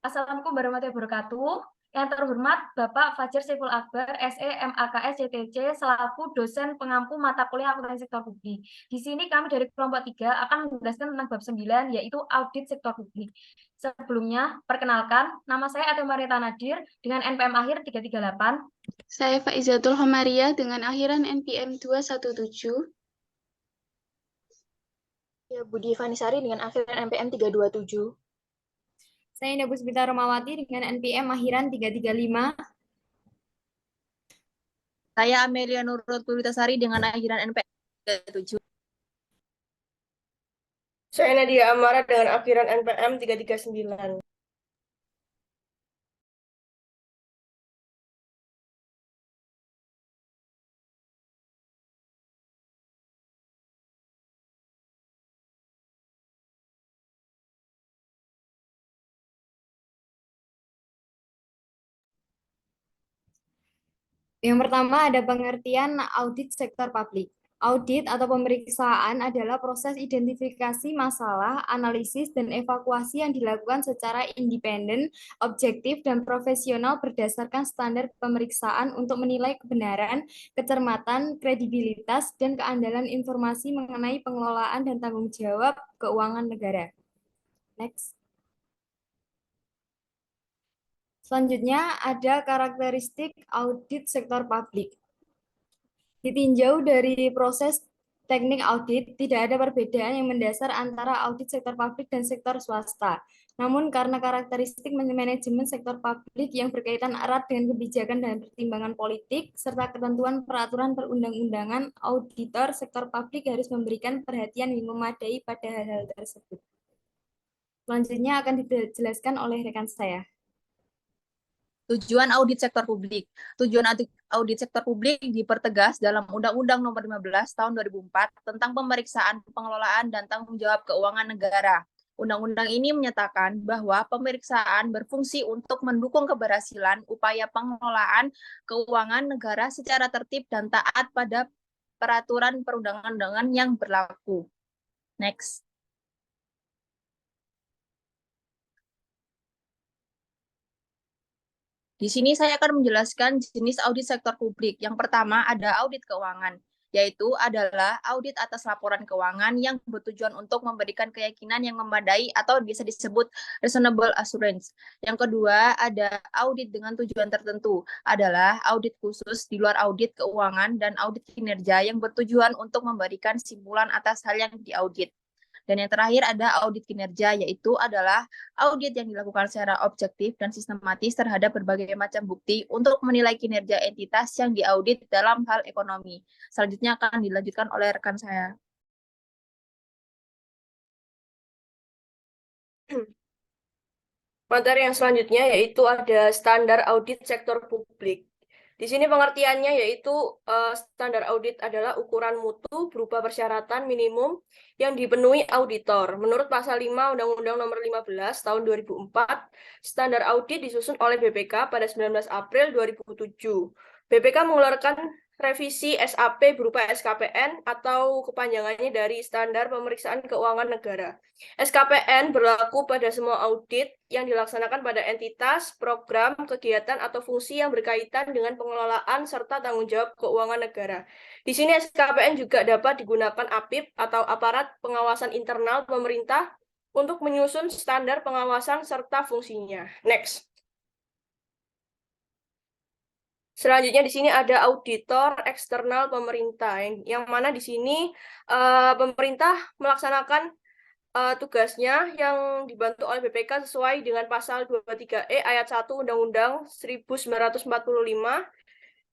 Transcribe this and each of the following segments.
Assalamualaikum warahmatullahi wabarakatuh. Yang terhormat Bapak Fajar Saiful Akbar, SE MAKS CTC, selaku dosen pengampu mata kuliah akuntansi sektor publik. Di sini kami dari kelompok 3 akan menjelaskan tentang bab 9, yaitu audit sektor publik. Sebelumnya, perkenalkan, nama saya Ate Marieta Nadir dengan NPM akhir 338. Saya Faizatul Homaria dengan akhiran NPM 217. Ya, Budi Vanisari dengan akhiran NPM 327. Saya Indah Puspita Romawati dengan NPM akhiran 335. Saya Amelia Nurul Pulitasari dengan akhiran NPM 37. Saya Nadia Amara dengan akhiran NPM 339. Yang pertama ada pengertian audit sektor publik. Audit atau pemeriksaan adalah proses identifikasi masalah, analisis, dan evakuasi yang dilakukan secara independen, objektif, dan profesional berdasarkan standar pemeriksaan untuk menilai kebenaran, kecermatan, kredibilitas, dan keandalan informasi mengenai pengelolaan dan tanggung jawab keuangan negara. Next. Selanjutnya ada karakteristik audit sektor publik. Ditinjau dari proses teknik audit, tidak ada perbedaan yang mendasar antara audit sektor publik dan sektor swasta. Namun karena karakteristik manajemen sektor publik yang berkaitan erat dengan kebijakan dan pertimbangan politik, serta ketentuan peraturan perundang-undangan, auditor sektor publik harus memberikan perhatian yang memadai pada hal-hal tersebut. Selanjutnya akan dijelaskan oleh rekan saya. Tujuan audit sektor publik. Tujuan audit sektor publik dipertegas dalam Undang-Undang Nomor 15 Tahun 2004 tentang pemeriksaan, pengelolaan, dan tanggung jawab keuangan negara. Undang-undang ini menyatakan bahwa pemeriksaan berfungsi untuk mendukung keberhasilan upaya pengelolaan keuangan negara secara tertib dan taat pada peraturan perundang-undangan yang berlaku. Next. Di sini saya akan menjelaskan jenis audit sektor publik. Yang pertama ada audit keuangan, yaitu adalah audit atas laporan keuangan yang bertujuan untuk memberikan keyakinan yang memadai atau bisa disebut reasonable assurance. Yang kedua ada audit dengan tujuan tertentu, adalah audit khusus di luar audit keuangan dan audit kinerja yang bertujuan untuk memberikan simpulan atas hal yang diaudit. Dan yang terakhir ada audit kinerja, yaitu adalah audit yang dilakukan secara objektif dan sistematis terhadap berbagai macam bukti untuk menilai kinerja entitas yang diaudit dalam hal ekonomi. Selanjutnya akan dilanjutkan oleh rekan saya. Materi yang selanjutnya yaitu ada standar audit sektor publik. Di sini pengertiannya yaitu standar audit adalah ukuran mutu berupa persyaratan minimum yang dipenuhi auditor. Menurut pasal 5 Undang-Undang Nomor 15 Tahun 2004, standar audit disusun oleh BPK pada 19 April 2007. BPK mengeluarkan revisi SAP berupa SKPN atau kepanjangannya dari Standar Pemeriksaan Keuangan Negara. SKPN berlaku pada semua audit yang dilaksanakan pada entitas, program, kegiatan, atau fungsi yang berkaitan dengan pengelolaan serta tanggung jawab keuangan negara. Di sini SKPN juga dapat digunakan APIP atau Aparat Pengawasan Internal Pemerintah untuk menyusun standar pengawasan serta fungsinya. Next. Selanjutnya di sini ada auditor eksternal pemerintah, yang mana di sini pemerintah melaksanakan tugasnya yang dibantu oleh BPK sesuai dengan pasal 23E ayat 1 Undang-Undang 1945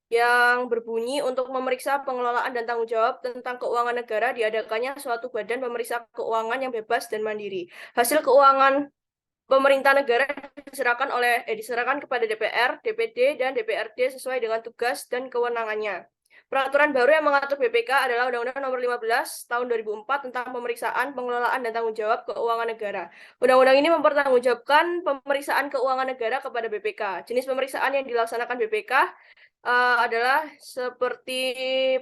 yang berbunyi untuk memeriksa pengelolaan dan tanggung jawab tentang keuangan negara diadakannya suatu badan pemeriksa keuangan yang bebas dan mandiri. Hasil keuangan pemerintah negara diserahkan kepada DPR, DPD, dan DPRD sesuai dengan tugas dan kewenangannya. Peraturan baru yang mengatur BPK adalah Undang-Undang Nomor 15 Tahun 2004 tentang pemeriksaan, pengelolaan, dan tanggung jawab keuangan negara. Undang-undang ini mempertanggungjawabkan pemeriksaan keuangan negara kepada BPK. Jenis pemeriksaan yang dilaksanakan BPK adalah seperti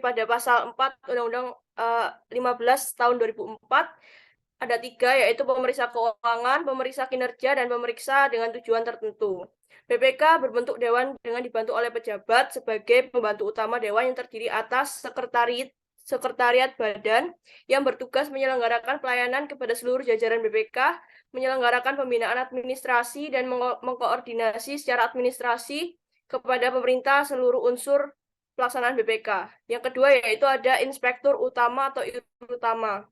pada pasal 4 Undang-Undang 15 Tahun 2004, ada 3, yaitu pemeriksa keuangan, pemeriksa kinerja, dan pemeriksa dengan tujuan tertentu. BPK berbentuk dewan dengan dibantu oleh pejabat sebagai pembantu utama dewan yang terdiri atas sekretariat badan yang bertugas menyelenggarakan pelayanan kepada seluruh jajaran BPK, menyelenggarakan pembinaan administrasi, dan mengkoordinasi secara administrasi kepada pemerintah seluruh unsur pelaksanaan BPK. Yang kedua yaitu ada inspektur utama atau IR utama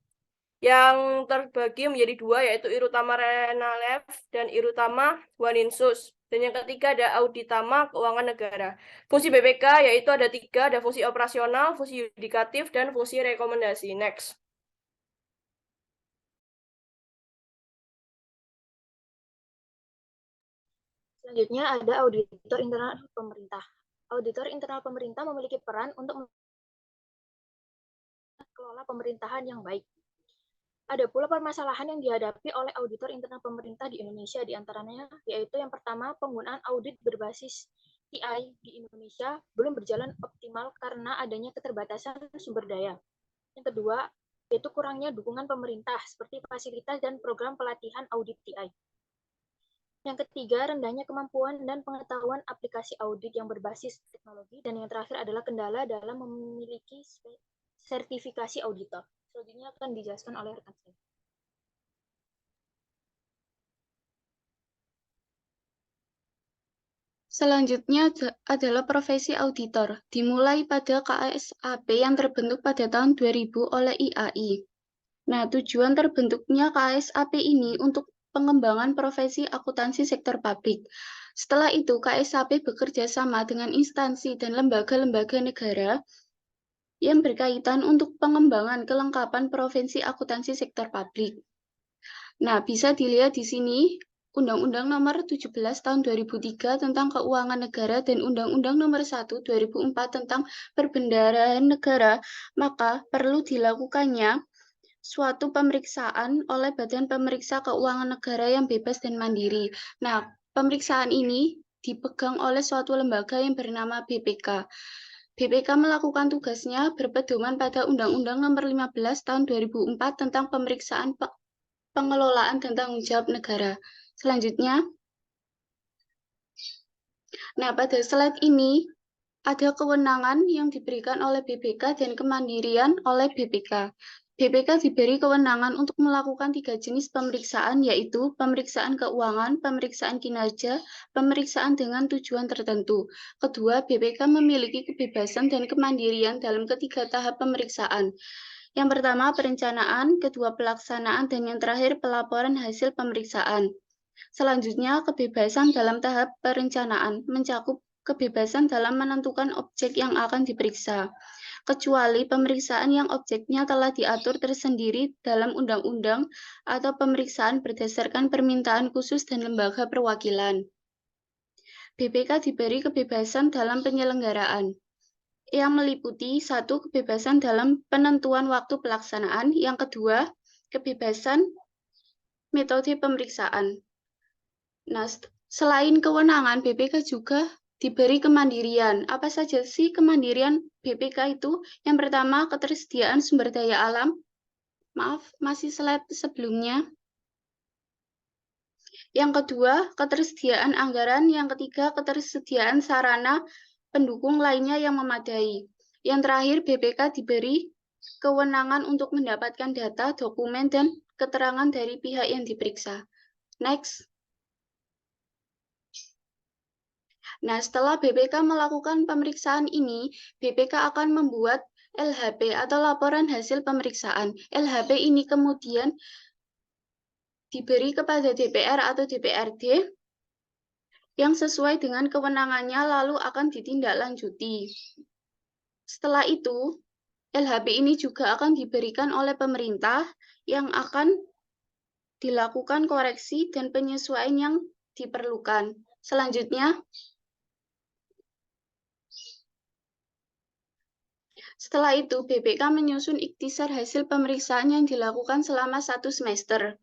yang terbagi menjadi 2 yaitu IR utama Renalev dan IR utama Waninsus. Dan yang ketiga ada auditama keuangan negara. Fungsi BPK yaitu ada 3, ada fungsi operasional, fungsi yudikatif, dan fungsi rekomendasi. Next. Selanjutnya ada auditor internal pemerintah. Auditor internal pemerintah memiliki peran untuk mengelola pemerintahan yang baik. Ada pula permasalahan yang dihadapi oleh auditor internal pemerintah di Indonesia, diantaranya yaitu yang pertama, penggunaan audit berbasis TI di Indonesia belum berjalan optimal karena adanya keterbatasan sumber daya. Yang kedua, yaitu kurangnya dukungan pemerintah seperti fasilitas dan program pelatihan audit TI. Yang ketiga, rendahnya kemampuan dan pengetahuan aplikasi audit yang berbasis teknologi. Dan yang terakhir adalah kendala dalam memiliki sertifikasi auditor. Selanjutnya akan dijelaskan oleh rekan saya. Selanjutnya adalah profesi auditor, dimulai pada KSAP yang terbentuk pada tahun 2000 oleh IAI. Nah, tujuan terbentuknya KSAP ini untuk pengembangan profesi akuntansi sektor publik. Setelah itu, KSAP bekerja sama dengan instansi dan lembaga-lembaga negara yang berkaitan untuk pengembangan kelengkapan profesi akuntansi sektor publik. Nah, bisa dilihat di sini Undang-Undang Nomor 17 Tahun 2003 tentang Keuangan Negara dan Undang-Undang Nomor 1 2004 tentang Perbendaharaan Negara, maka perlu dilakukannya suatu pemeriksaan oleh Badan Pemeriksa Keuangan Negara yang bebas dan mandiri. Nah, pemeriksaan ini dipegang oleh suatu lembaga yang bernama BPK. BPK melakukan tugasnya berpedoman pada Undang-Undang Nomor 15 Tahun 2004 tentang pemeriksaan pengelolaan dan tanggung jawab negara. Selanjutnya, nah pada slide ini ada kewenangan yang diberikan oleh BPK dan kemandirian oleh BPK. BPK diberi kewenangan untuk melakukan 3 jenis pemeriksaan, yaitu pemeriksaan keuangan, pemeriksaan kinerja, pemeriksaan dengan tujuan tertentu. Kedua, BPK memiliki kebebasan dan kemandirian dalam ketiga tahap pemeriksaan. Yang pertama, perencanaan, kedua, pelaksanaan, dan yang terakhir, pelaporan hasil pemeriksaan. Selanjutnya, kebebasan dalam tahap perencanaan mencakup kebebasan dalam menentukan objek yang akan diperiksa, kecuali pemeriksaan yang objeknya telah diatur tersendiri dalam undang-undang atau pemeriksaan berdasarkan permintaan khusus dan lembaga perwakilan. BPK diberi kebebasan dalam penyelenggaraan, yang meliputi 1. Kebebasan dalam penentuan waktu pelaksanaan, yang kedua, kebebasan metode pemeriksaan. Nah, selain kewenangan, BPK juga diberi kemandirian. Apa saja sih kemandirian BPK itu? Yang pertama, ketersediaan sumber daya alam. Maaf, masih slide sebelumnya. Yang kedua, ketersediaan anggaran. Yang ketiga, ketersediaan sarana pendukung lainnya yang memadai. Yang terakhir, BPK diberi kewenangan untuk mendapatkan data, dokumen, dan keterangan dari pihak yang diperiksa. Next. Nah, setelah BPK melakukan pemeriksaan ini, BPK akan membuat LHP atau laporan hasil pemeriksaan. LHP ini kemudian diberi kepada DPR atau DPRD yang sesuai dengan kewenangannya lalu akan ditindaklanjuti. Setelah itu, LHP ini juga akan diberikan oleh pemerintah yang akan dilakukan koreksi dan penyesuaian yang diperlukan. Selanjutnya, setelah itu, BPK menyusun ikhtisar hasil pemeriksaan yang dilakukan selama 1 semester.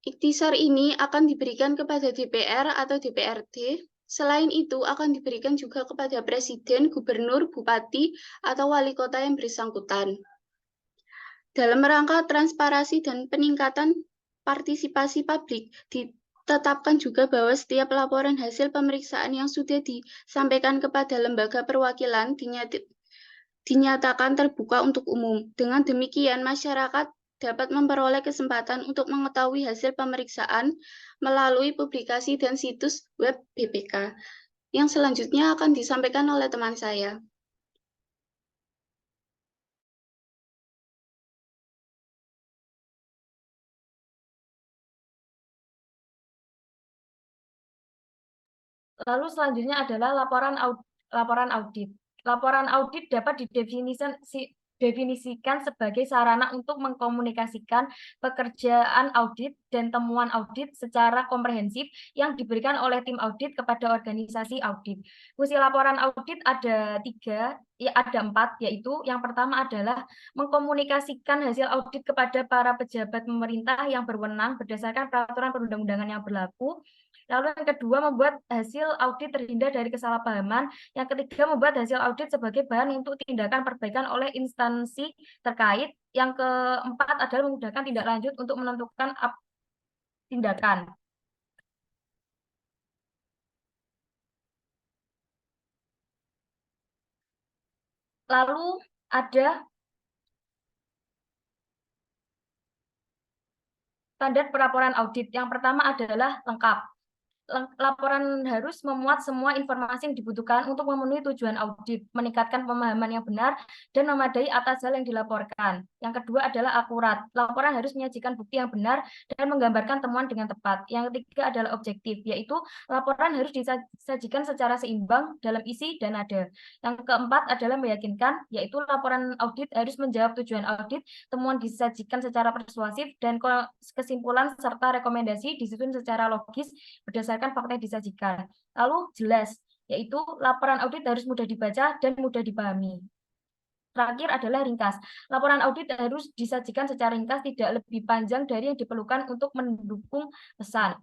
Ikhtisar ini akan diberikan kepada DPR atau DPRD. Selain itu, akan diberikan juga kepada Presiden, Gubernur, Bupati, atau Wali Kota yang bersangkutan. Dalam rangka transparansi dan peningkatan partisipasi publik, ditetapkan juga bahwa setiap laporan hasil pemeriksaan yang sudah disampaikan kepada lembaga perwakilan dinyatakan terbuka untuk umum. Dengan demikian, masyarakat dapat memperoleh kesempatan untuk mengetahui hasil pemeriksaan melalui publikasi dan situs web BPK. Yang selanjutnya akan disampaikan oleh teman saya. Lalu selanjutnya adalah laporan audit. Laporan audit dapat didefinisikan sebagai sarana untuk mengkomunikasikan pekerjaan audit dan temuan audit secara komprehensif yang diberikan oleh tim audit kepada organisasi audit. Fungsi laporan audit ada empat, yaitu yang pertama adalah mengkomunikasikan hasil audit kepada para pejabat pemerintah yang berwenang berdasarkan peraturan perundang-undangan yang berlaku. Lalu yang kedua, membuat hasil audit terhindar dari kesalahpahaman. Yang ketiga, membuat hasil audit sebagai bahan untuk tindakan perbaikan oleh instansi terkait. Yang keempat adalah memudahkan tindak lanjut untuk menentukan tindakan. Lalu ada standar pelaporan audit. Yang pertama adalah lengkap. Laporan harus memuat semua informasi yang dibutuhkan untuk memenuhi tujuan audit, meningkatkan pemahaman yang benar, dan memadai atas hal yang dilaporkan. Yang kedua adalah akurat. Laporan harus menyajikan bukti yang benar dan menggambarkan temuan dengan tepat. Yang ketiga adalah objektif, yaitu laporan harus disajikan secara seimbang dalam isi dan nada. Yang keempat adalah meyakinkan, yaitu laporan audit harus menjawab tujuan audit, temuan disajikan secara persuasif, dan kesimpulan serta rekomendasi disusun secara logis berdasarkan fakta yang disajikan. Lalu jelas, yaitu laporan audit harus mudah dibaca dan mudah dipahami. Terakhir adalah ringkas. Laporan audit harus disajikan secara ringkas, tidak lebih panjang dari yang diperlukan untuk mendukung pesan.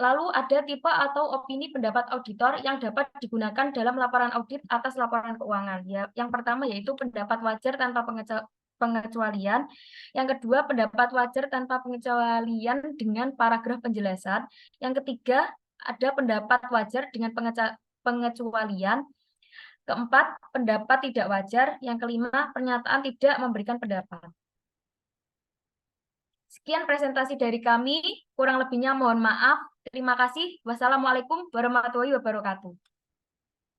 Lalu ada tipe atau opini pendapat auditor yang dapat digunakan dalam laporan audit atas laporan keuangan. Yang pertama yaitu pendapat wajar tanpa pengecualian. Yang kedua, pendapat wajar tanpa pengecualian dengan paragraf penjelasan. Yang ketiga, ada pendapat wajar dengan pengecualian. Keempat, pendapat tidak wajar. Yang kelima, pernyataan tidak memberikan pendapat. Sekian presentasi dari kami. Kurang lebihnya mohon maaf. Terima kasih. Wassalamualaikum warahmatullahi wabarakatuh.